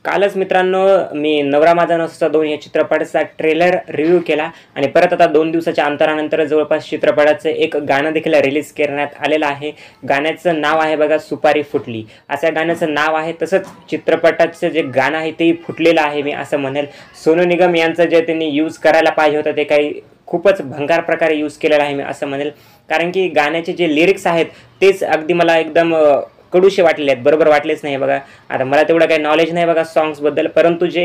कालच मित्रांनो मी नवरा माझा नवसा 2 या चित्रपटाचा ट्रेलर रिव्ह्यू केला आणि परत आता 2 दिवसाच्या अंतरानंतर जवळपास चित्रपटाचं एक गाणं देखील रिलीज करण्यात आलेलं आहे। गाण्याचं नाव आहे बघा सुपारी फुटली, असं गाण्याचं नाव आहे। तसंच चित्रपटाचं जे गाणं आहे ते फुटलेलं आहे मी असं म्हणेल। सोनू निगम यांचं जे त्यांनी यूज करायला पाहिजे होतं ते काही खूपच भंगार प्रकारे यूज केलेला आहे मी असं म्हणेल। कारण की गाण्याचे जे लिरिक्स आहेत तेच अगदी मला एकदम कडूशे वाटलेले आहेत, बरोबर वाटलेच नाही बघा। आता मला तेवढं काही नॉलेज नाही बघा सॉन्ग्सबद्दल, परंतु जे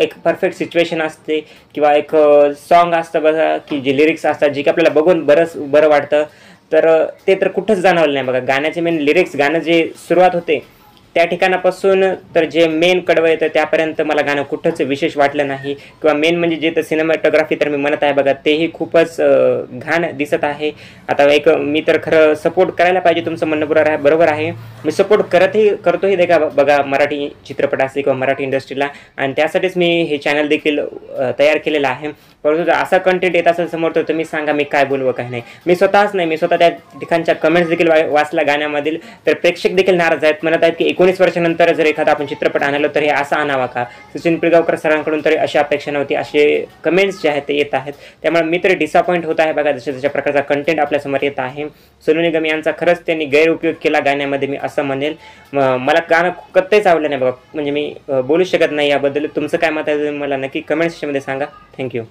एक परफेक्ट सिच्युएशन असते किंवा एक सॉन्ग असतं बघा की जे लिरिक्स असतात जे की आपल्याला बघून बरं वाटतं, तर ते तर कुठंच जाणवलं नाही बघा। गाण्याचे मेन लिरिक्स, गाणं जे सुरुवात होते त्या ठिकाणापासून तर जे मेन कडवं येतं त्यापर्यंत मला गाणं कुठंच विशेष वाटलं नाही किंवा मेन म्हणजे जे तर सिनेमॅटोग्राफी तर मी म्हणत आहे बघा तेही खूपच घाण दिसत आहे। आता एक मी तर खरं सपोर्ट करायला पाहिजे, तुमचं म्हणणं बरोबर आहे, मी सपोर्ट करतोही देखा बघा मराठी चित्रपट असते किंवा मराठी इंडस्ट्रीला, आणि त्यासाठीच मी हे चॅनल देखील तयार केलेलं आहे। परंतु असा कंटेंट येत असेल समोर तर तुम्ही सांगा मी काय बोलवं काय नाही। मी स्वतःच नाही, मी स्वतः त्या ठिकाणच्या कमेंट्स देखील वाचला गाण्यामधील, तर प्रेक्षक देखील नाराज आहेत, म्हणत आहेत की 19 वर्षानंतर जर एखादा आपण चित्रपट आणलो तर हे असा आणावा का। सचिन पिळगावकर सरांकडून तरी अशी अपेक्षा नव्हती, असे कमेंट्स जे आहेत ते येत आहेत। त्यामुळे मी तरी डिसअपॉइंट होत आहे बघा जशा प्रकारचा कंटेंट आपल्यासमोर येत आहे। सोनू निगम यांचा खरंच त्यांनी गैरउपयोग केला गाण्यामध्ये मी असं म्हणेल। मला गाणं कत्तेच आवडलं नाही बघा, म्हणजे मी बोलू शकत नाही याबद्दल। तुमचं काय मत आहे मला नक्की कमेंट सेक्शनमध्ये सांगा। थँक्यू।